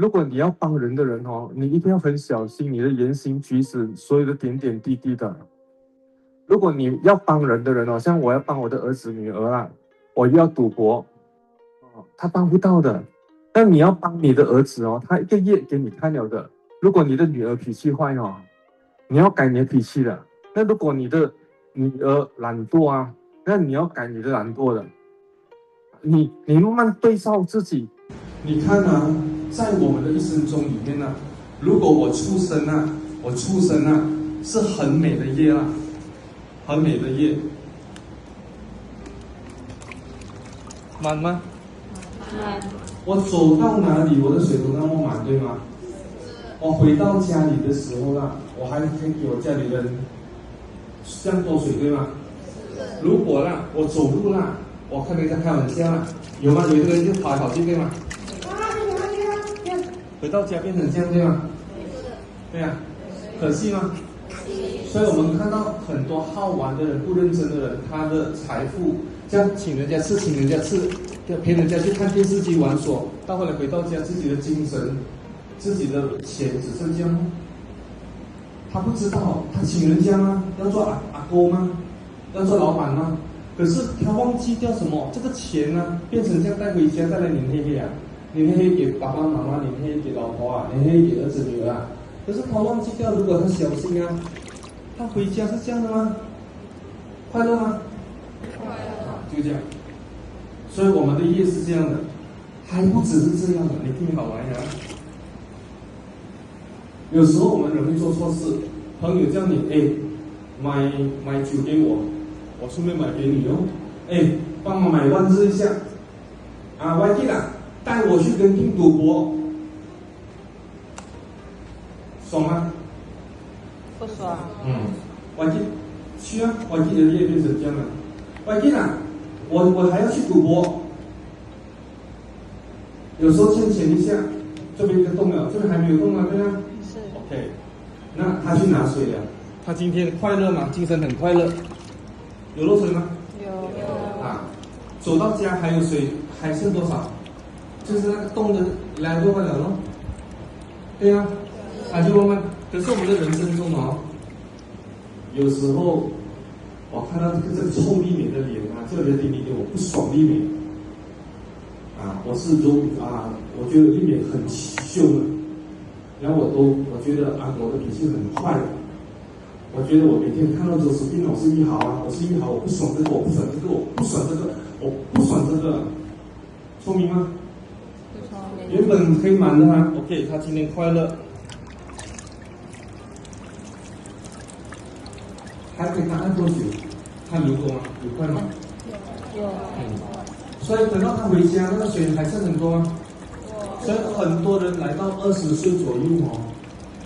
如果你要帮人的人哦，你一定要很小心你的言行举止，所有的点点滴滴的。如果你要帮人的人哦，像我要帮我的儿子女儿啊，我又要赌博，他帮不到的。但你要帮你的儿子哦，他一个月给你看了的。如果你的女儿脾气坏哦，你要改你的脾气的。那如果你的女儿懒惰啊，那你要改你的懒惰的。你慢慢对照自己，你看啊，在我们的一生中里面呢，如果我出生啊是很美的夜啦，很美的夜，满吗？满。我走到哪里，我的水都那么满，对吗？我回到家里的时候啦，我还可以给我家里人这样多水，对吗？如果啦，我走路啦，我看人家开玩笑啦，有吗？有一个人就跑来跑去，对吗？回到家变成这样，对吗？对呀，可惜吗？所以我们看到很多好玩的人、不认真的人，他的财富这样请人家吃，陪人家去看电视机玩耍，到后来回到家，自己的精神、自己的钱只剩这样。他不知道，他请人家吗？要做阿公吗？要做老板吗？可是他忘记掉什么？这个钱呢，变成这样带回家，再来黏黑黑啊，黏黑黑给爸爸妈妈，黏黑黑给老婆啊，黏黑黑给儿子女儿啊。可是他忘记掉，如果他小心啊，他回家是这样的吗？快乐吗？快乐。就这样。所以我们的业是这样的，还不只是这样的，你听好来啊。有时候我们容易做错事，朋友叫你买酒给我，我顺便买给你哦。帮我买万字一下。我记得带我去跟定赌博，爽吗？不爽。我记去啊，我记得你也变成这样了。我记得我还要去赌博，有时候欠钱一下，这边就动了，这边还没有动啊，对吗？是。OK， 那他去拿水了，他今天快乐吗？精神很快乐，有漏水吗？有。走到家还有水，还剩多少？就是那个洞的2多半了咯。对啊，就慢慢。可是我们的人生中哦，有时候我看到这个臭丽美的脸啊，这个人脸我不爽丽美我是我觉得丽美很凶的，然后我觉得我的脾气很坏的。我觉得我每天看到周视频，我是1号我是1号，我不爽这个，我不爽这个，我不爽这个，我不爽这个，聪明吗？不聪明。原本可以满的他 ，OK， 他今天快乐，还给他按多久？他流多吗？有快吗？有。所以等到他回家，那个水还剩很多吗？所以很多人来到20岁左右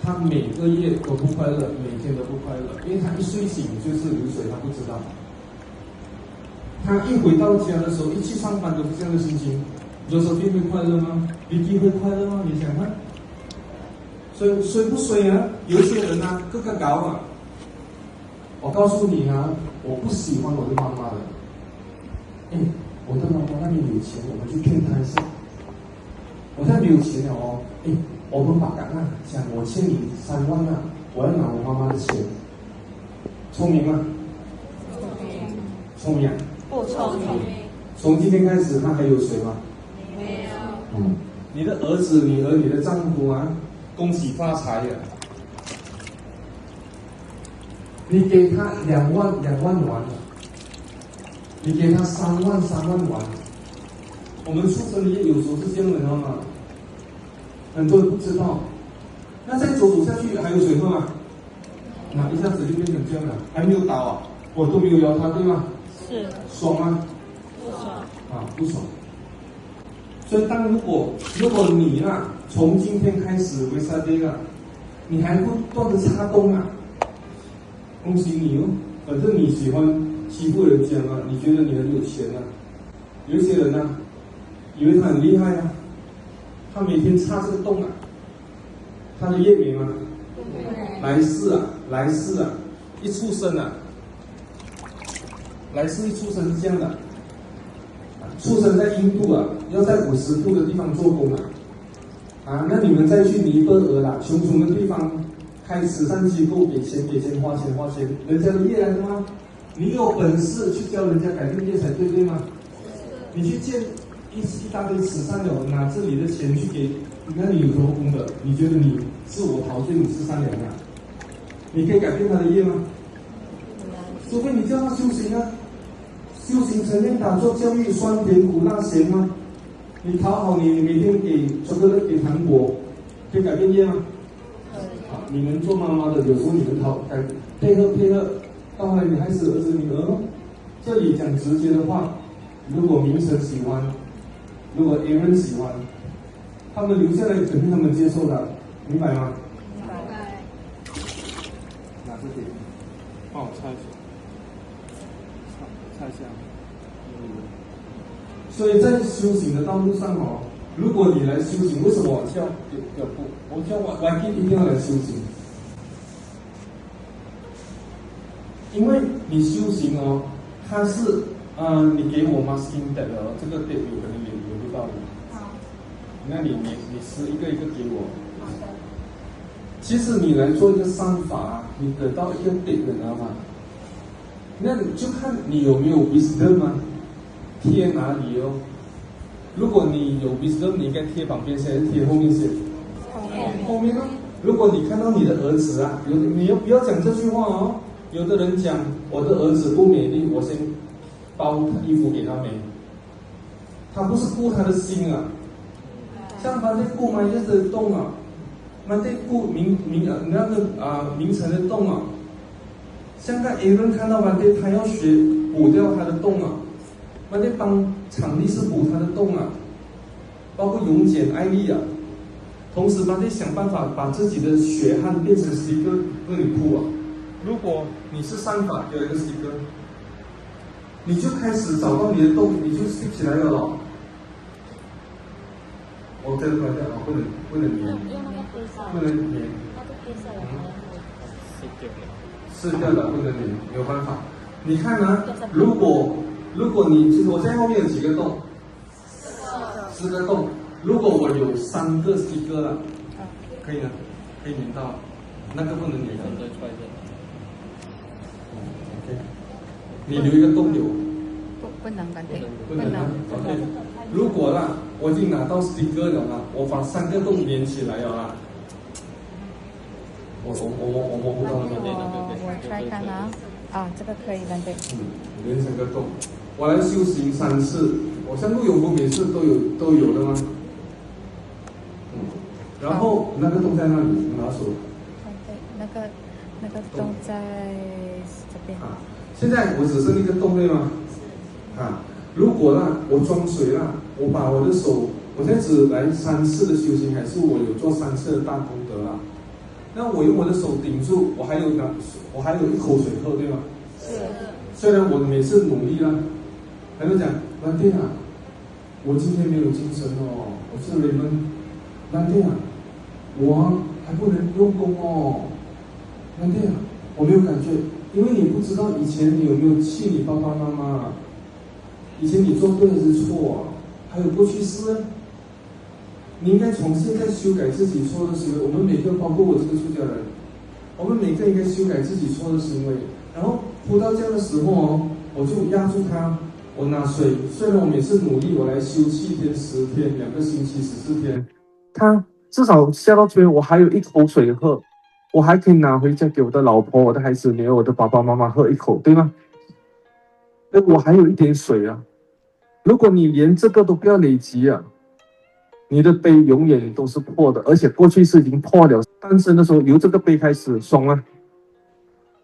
他每个月都不快乐，每天都不快乐，因为他一睡醒就是流水，他不知道。他一回到家的时候，一去上班都是这样的心情。有时候会快乐吗？Vicky会快乐吗？你想看？所以衰不衰啊？有一些人各个搞啊。我告诉你我不喜欢我的妈妈的。我的妈妈那边有钱，我们去骗她一下。我现在没有钱了我们把讲我欠你3万我要拿我妈妈的钱，聪明吗？聪明。不聪明。从今天开始，他还有谁吗？没有。你的儿子、女儿、你的丈夫恭喜发财呀！你给他2万完，你给他3万完。我们出生的业有时候是这样的吗？很多人不知道。那再走下去还有谁喝吗？一下子就变成这样了，还没有倒我都没有摇他，对吗？是。爽吗？不爽。不爽。所以如果你从今天开始为啥这个，你还不断的插动恭喜你哦！反正你喜欢欺负人家你觉得你很有钱有一些人以为他很厉害他每天插这个洞他的业名来世一出生来世一出生是这样的，出生在印度要在50度的地方做工啊，那你们再去尼泊尔啦，穷穷的地方开慈善机构，给钱花钱，人家的业来的吗？你有本事去教人家改变业才对，对吗？你去建一大堆慈善的，拿这里的钱去给，那你有什么功德？你觉得你自我陶醉，你是善良啊？你可以改变他的业吗？除非你叫他修行啊，修行成天打坐教育酸甜苦辣咸吗？你讨好你每天给巧克力给糖果，可以改变业吗？啊，你们做妈妈的，有时候你们配合，到后来你孩子儿子女儿，这里讲直接的话，如果明成喜欢，如果 Aaron 喜欢，他们留下来肯定他们接受的，明白吗？明白。拿这点，帮我擦一下，擦一下。所以在修行的道路上哦，如果你来修行，为什么我叫YK 一定要来修行？因为你修行哦，它是你给我 masking debt 哦，这个 debt 有可能有不到的。好，那你是一个一个给我。好的。其实你来做一个善法，你得到一个 debt，你知道吗？那你就看你有没有 wisdom 吗？贴哪里哦？如果你有 wisdom， 你应该贴旁边先，还是贴后面先？后面哦。如果你看到你的儿子啊，你不要讲这句话哦。有的人讲我的儿子不美丽，我先包衣服给他美。他不是顾他的心啊，像他在顾嘛，就是动啊，那在顾名城的动啊。像个 Aaron 看到嘛，他要学补掉他的洞啊，那得帮场地是补他的洞啊，包括永简、艾丽啊，同时他得想办法把自己的血汗变成sticker给你铺啊。如果你是善法，有一个 sticker， 你就开始找到你的洞，你就 stick 起来了咯。我这个关掉啊，不能粘，不能粘。撕掉了不能粘，没有办法。你看呢？如果你其实我现在后面有几个洞，4个洞。如果我有3个sticker了，可以了，可以粘到，那个不能粘的。OK， 你留一个洞留。不能的，不能。OK， 如果啦，我已经拿到 sticker 了啦，我把3个洞连起来了啦。我摸不到那个。我 try 看啊，这个可以的，对。连成个洞。我来修行3次，我像陆永福每次都有的吗？然后那个洞在那里，拿手。对，那个洞在这边。现在我只剩一个洞对吗？如果啦，我装水啦，我把我的手，我现在只来3次的修行，还是我有做3次的大功德啦？那我用我的手顶住，我还有一口水喝，对吗？是。虽然我每次努力啦，还会讲，蓝天啊，我今天没有精神哦，我是你们，蓝天啊，我还不能用功哦，蓝天啊，我没有感觉，因为你不知道以前你有没有气你爸爸妈妈，以前你做对还是错，还有过去式呢。你应该从现在修改自己错的行为。我们每个，包括我这个出家人，我们每个应该修改自己错的行为。然后铺到这样的时候哦，我就压住它，我拿水。虽然我每次努力，我来修7天、10天、2个星期、14天，它至少下到这边，我还有一口水喝，我还可以拿回家给我的老婆、我的孩子女儿、我的爸爸妈妈喝一口，对吗？我还有一点水啊。如果你连这个都不要累积啊，你的杯永远都是破的，而且过去是已经破了。诞生的时候由这个杯开始，爽了。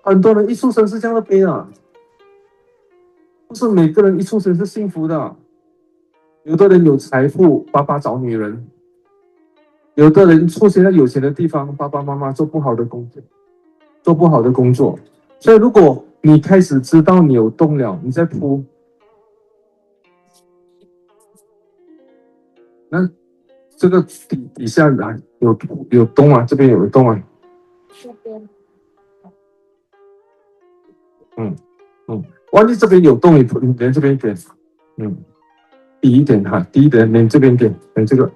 很多人一出生是这样的杯啊，不是每个人一出生是幸福的。有的人有财富，爸爸找女人；有的人出现在有钱的地方，爸爸妈妈做不好的工作，所以如果你开始知道你有动了，你再铺，那这个底下来有洞啊，这边有洞啊。这边。万一这边有洞，你连这边一点，低一点哈，低一点，连这边一点，连这个，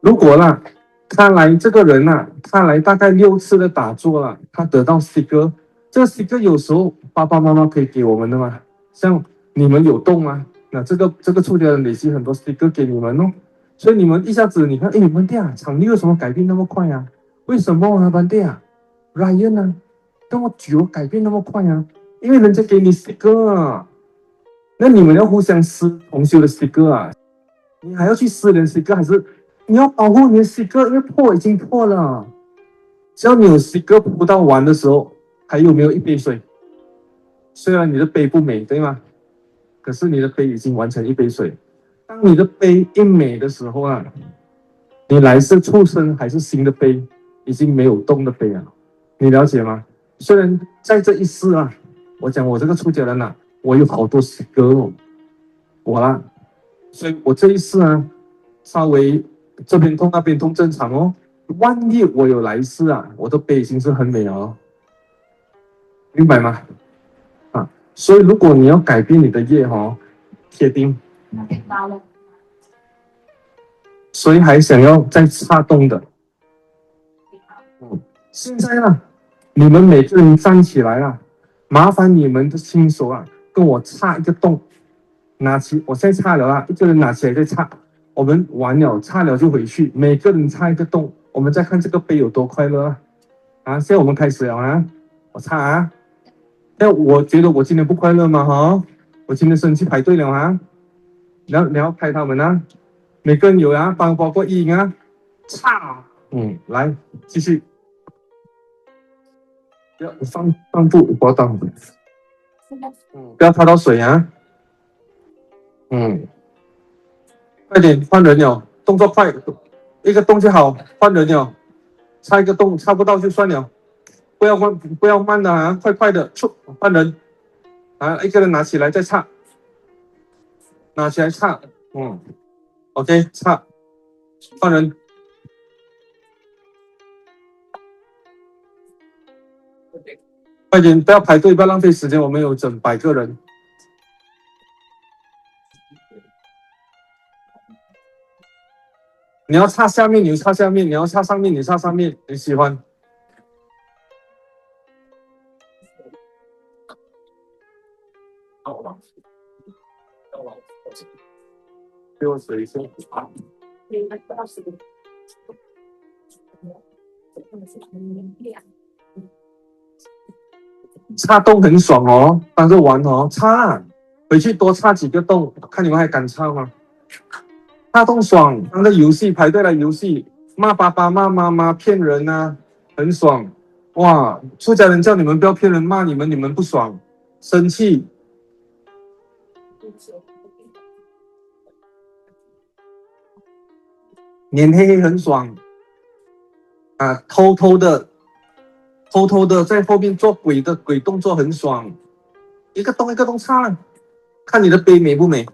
如果啦，他来这个人啊，他来大概6次的打坐了，他得到 sticker， 这个 sticker 有时候爸爸妈妈可以给我们的嘛，像你们有动吗？那这个出家人累积很多 sticker 给你们哦，所以你们一下子你看，哎，班弟啊，场地为什么改变那么快啊？为什么啊，班弟啊，Ryan 啊，这么久改变那么快啊？因为人家给你 sticker 啊，那你们要互相撕同修的 sticker 啊，你还要去撕人 sticker，还是你要保护你的 sticker，因为破已经破了。只要你有 sticker 铺到完的时候，还有没有一杯水？虽然你的杯不美，对吗？可是你的杯已经完成一杯水。当你的杯一美的时候啊，你来是畜生还是新的杯，已经没有动的杯啊，你了解吗？虽然在这一世啊，我讲我这个出家人啊，我有好多 sticker 哦，我啦，所以我这一世啊，稍微这边痛那边痛正常哦。万一我有来世啊，我的杯已经是很美了哦，明白吗？啊，所以如果你要改变你的业哦，铁定。谁还想要再插动的？现在呢，你们每个人站起来啊，麻烦你们的亲手啊，跟我插一个洞，拿起，我现在插了啊，一个人拿起来再插，我们完了插了就回去，每个人插一个洞，我们再看这个杯有多快乐啊！啊，现在我们开始了啊，我插啊，那我觉得我今天不快乐吗？哈，我今天生气排队了啊，你要拍他们啊，每个人有啊，包括一啊，插，来继续。要放步滑倒，不要踏到水啊！快点换人了，动作快，一个动就好，换人了，插一个洞，插不到就算了，不要慢的啊，快快的，换人啊，一个人拿起来再插，拿起来插，OK， 插，换人。快点，不要排队，不要浪费时间，我们有整100个人。你要插下面，你就插下面；你要插上面，你插上面。你喜欢？给我水一下。插洞很爽哦，当着玩哦，插，回去多插几个洞，看你们还敢插吗？插洞爽，当个游戏，排队来游戏，骂爸爸骂妈妈，骗人啊，很爽。哇，出家人叫你们不要骗人，骂你们不爽，生气。脸黑黑很爽啊，偷偷的在后面做鬼动作很爽，一个洞一个洞插，看你的杯美不美。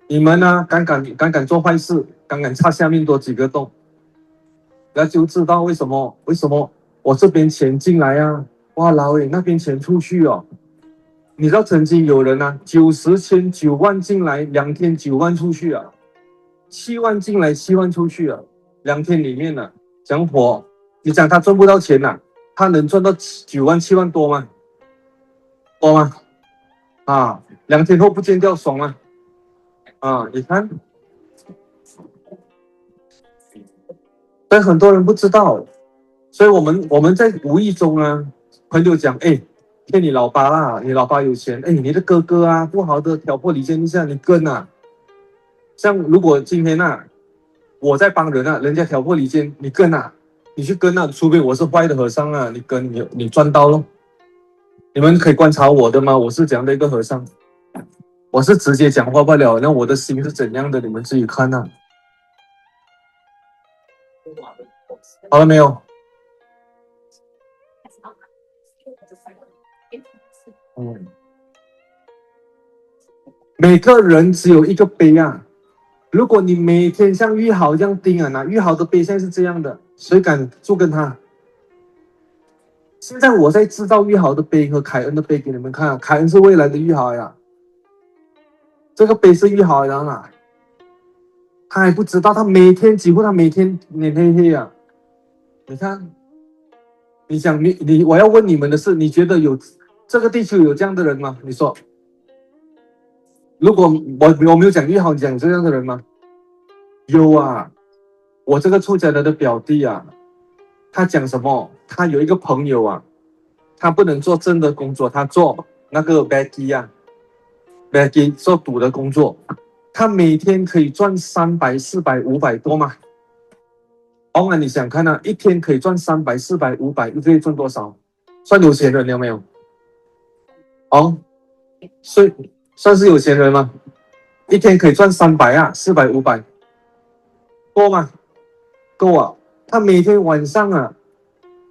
你们呢？敢敢做坏事，敢敢插下面多几个洞，那就知道为什么我这边钱进来啊，哇老诶，那边钱出去哦。你知道曾经有人啊，90千9万进来，2天9万出去啊，7万进来7万出去啊，2天里面呢，讲活，你讲他赚不到钱呐，他能赚到9万7万多吗？多吗？啊，2天后不见掉，爽吗？啊，你看，但很多人不知道，所以我们在无意中啊，朋友讲，哎，骗你老爸啦，你老爸有钱，哎，你的哥哥啊，不好的挑拨离间一下，你跟啊，像如果今天啊，我在帮人啊，人家挑拨离间，你跟啊，你去跟啊，除非我是坏的和尚啊，你跟你赚到咯。你们可以观察我的吗？我是怎样的一个和尚？我是直接讲话不了，那我的心是怎样的，你们自己看啊。好了没有？每个人只有一个杯啊。如果你每天像玉豪这样盯啊，那玉豪的杯现在是这样的，谁敢住跟他？现在我在制造玉豪的杯和凯恩的杯给你们看，凯恩是未来的玉豪呀，这个杯是玉豪的啊，他还不知道，几乎他每天脸黑黑啊。你看，你想我要问你们的是，你觉得有这个地球有这样的人吗？你说，如果我没有讲玉豪，讲这样的人吗？有啊，我这个出家人的表弟啊，他讲什么？他有一个朋友啊，他不能做正的工作，他做那个 Becky 啊，Becky 做赌的工作，他每天可以赚300、400、500多嘛。哦，你想看啊，一天可以赚300、400、500，一个月赚多少？算有钱人了没有？哦，算是有钱人吗？一天可以赚300啊，400、500，够吗？够啊！他每天晚上啊，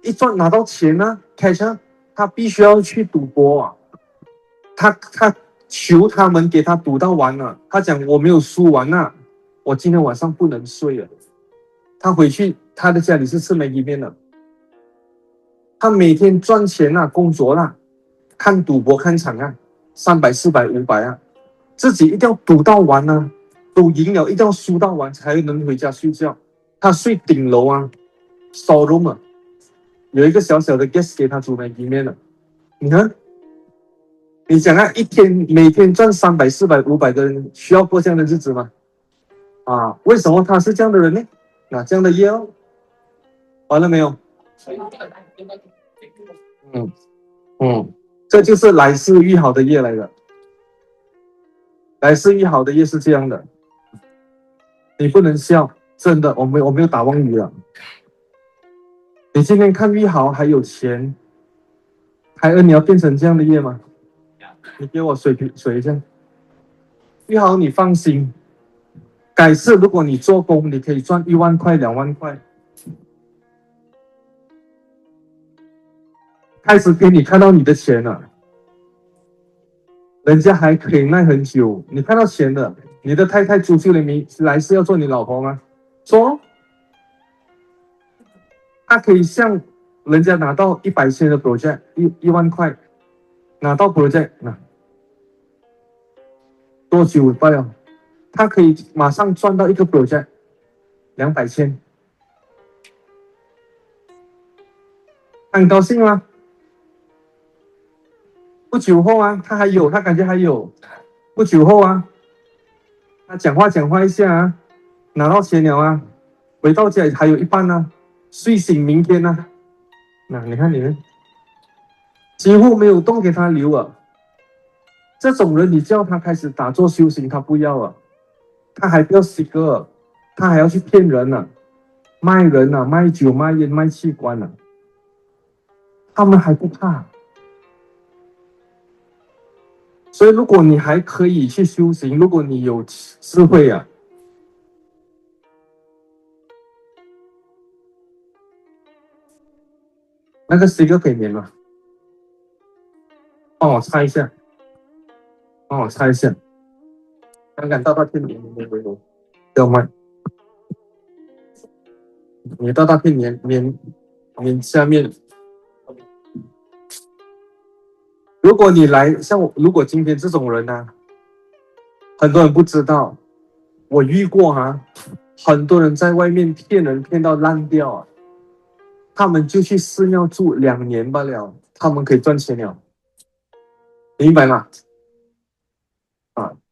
一拿到钱啊 cash 啊，他必须要去赌博啊。他求他们给他赌到完了，他讲我没有输完啊，我今天晚上不能睡了。他回去他的家里是吃梅姨面的，他每天赚钱啊，工作啦，看赌博看场啊，300、400、500啊，自己一定要赌到完啊，赌赢了一定要输到完才能回家睡觉。他睡顶楼啊 ，storeroom 啊，有一个小小的 guest 给他煮梅姨面的。你看，你讲啊，每天赚300、400、500的人需要过这样的日子吗？啊，为什么他是这样的人呢？这样的业哦，完了没有？这就是来世愈好的业来的。来世愈好的业是这样的，你不能笑，真的，我没有打妄语了。你今天看愈好还有钱，凯恩你要变成这样的业吗？你给我水一下。愈好，你放心，改次如果你做工，你可以赚1万块、2万块。开始给你看到你的钱了，人家还可以耐很久。你看到钱了，你的太太出去了没？来是要做你老婆吗？说，他可以像人家拿到100千的 project，一万块，拿到 project 多久罢了？他可以马上赚到一个 project 200千，很高兴吗？不久后啊，他感觉还有。不久后啊，他讲话一下啊，拿到钱了啊，回到家还有一半啊，睡醒明天啊，你看你们几乎没有动给他留啊。这种人你叫他开始打坐修行，他不要啊，他还不要死个，他还要去骗人啊，卖人啊，卖酒卖烟卖器官啊，他们还不怕。所以如果你还可以去修行，如果你有智慧啊，那个sticker可以免吗？帮我擦一下，看看大片粘，要卖，你大片粘下面，如果你来像我，如果今天这种人啊，很多人不知道，我遇过啊，很多人在外面骗人骗到烂掉啊，他们就去寺庙住2年罢了，他们可以赚钱了，明白吗？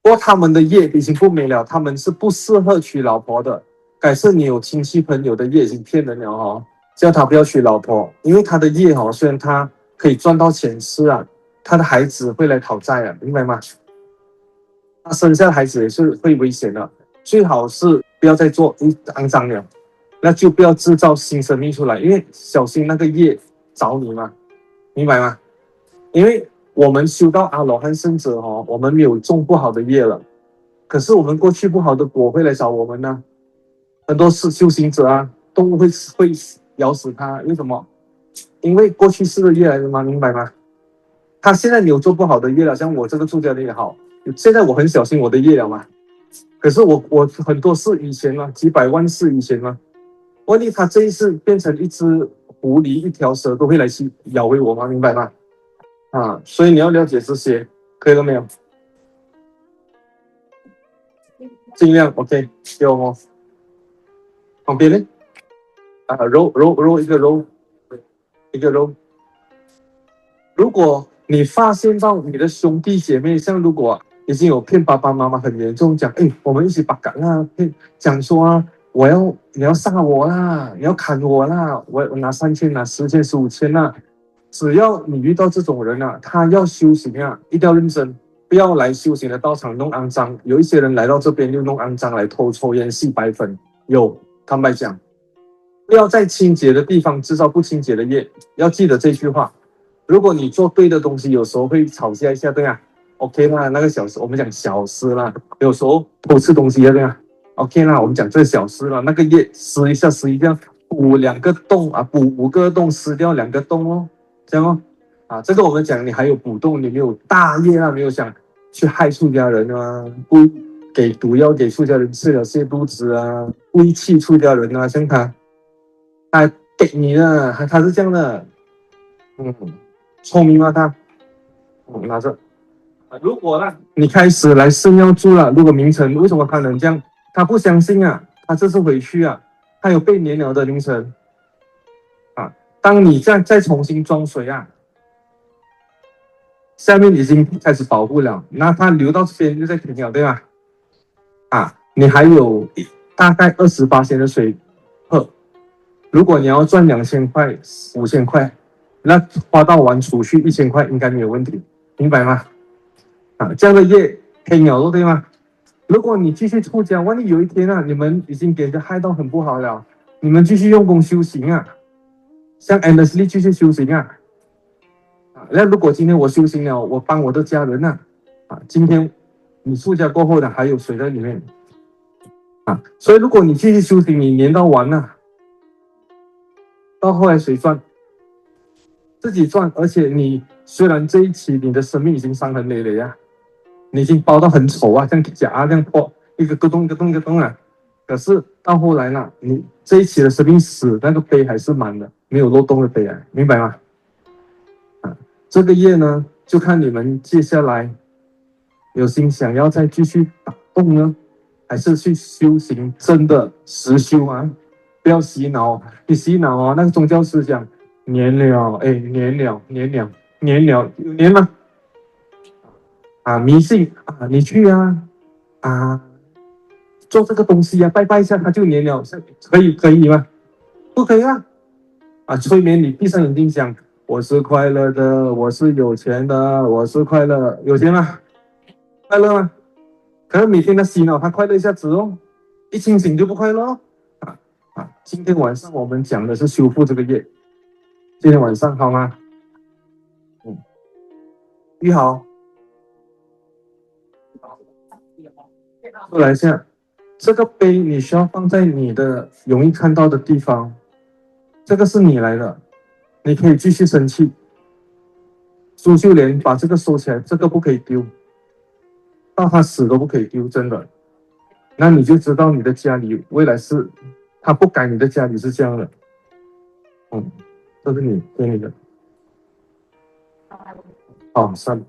不过他们的业已经不美了，他们是不适合娶老婆的。改是你有亲戚朋友的业已经骗人了哦，叫他不要娶老婆，因为他的业哦，虽然他可以赚到钱吃啊，他的孩子会来讨债啊，明白吗？他生下的孩子也是会危险的，最好是不要再做肮脏了，那就不要制造新生命出来，因为小心那个业找你嘛，明白吗？因为我们修到阿罗汉圣者哦，我们没有种不好的业了，可是我们过去不好的果会来找我们呢。很多是修行者啊，动物会咬死他，为什么？因为过去世的业来的嘛，明白吗？他现在你有做不好的业了，像我这个出家的也好，现在我很小心我的业了嘛。可是我很多是以前嘛，几百万世以前嘛，万一他这一次变成一只狐狸、一条蛇，都会来去咬回我吗？明白吗？所以你要了解这些，可以了没有？尽量 OK， 给我摸。旁边呢？揉一个揉，一个揉。如果你发现到你的兄弟姐妹，像如果已经有骗爸爸妈妈很严重，讲我们一起把杆啊，讲说啊，你要杀我啦，你要砍我啦，我拿3000拿10千15千啦。只要你遇到这种人啊，他要修行啊，一定要认真，不要来修行的道场弄肮脏。有一些人来到这边就弄肮脏来偷抽烟吸白粉，坦白讲。不要在清洁的地方制造不清洁的业，要记得这句话。如果你做对的东西，有时候会吵架一下，对啊 OK 啦，那个小事我们讲小事啦。有时候偷吃东西对啊 OK 啦，我们讲这小事啦。那个业撕一下，补2个洞啊，补5个洞，撕掉2个洞哦，这样哦。这个我们讲你还有补洞，你没有大业啊，没有想去害出家人啊，不给毒药给出家人吃了泻肚子啊，故意气出家人啊，像他给你的，他是这样的，聪明吗他？拿着。如果呢，你开始来寺庙住了，如果名称为什么他能这样？他不相信啊，他这次回去啊，他有被粘了的凌晨当你再重新装水啊，下面已经开始保护了，那他流到这边就在停了，对吧？你还有大概28%的水喝。如果你要赚2000块、5000块，那花到完储蓄1000块应该没有问题，明白吗？这样的业黑鸟肉对吗？如果你继续出家，万一有一天你们已经给人家害到很不好了，你们继续用功修行像 endlessly 继续修行那如果今天我修行了，我帮我的家人今天你出家过后的还有水在里面所以如果你继续修行，你粘到完到后来谁赚？自己赚，而且你虽然这一期你的生命已经伤痕累累你已经包到很丑像假这样破一个洞一个洞一个洞可是到后来你这一期的生命死那个碑还是满的，没有漏洞的碑明白吗？这个业呢，就看你们接下来有心想要再继续打动呢，还是去修行，真的实修不要洗脑，你洗脑那个宗教思想粘了，粘了，有粘吗？迷信你去做这个东西拜拜一下，它就粘了，可以吗？不可以催眠你闭上眼睛想，我是快乐的，我是有钱的，我是快乐，有钱吗？快乐吗？可是每天他洗脑，他快乐一下子一清醒就不快乐今天晚上我们讲的是修复这个业，今天晚上好吗？你好，过来一下，这个杯你需要放在你的容易看到的地方，这个是你来的，你可以继续生气。苏秀莲把这个收起来，这个不可以丢，到他死都不可以丢，真的。那你就知道你的家里未来是，他不改你的家里是这样的。这是你给你的。好，算了。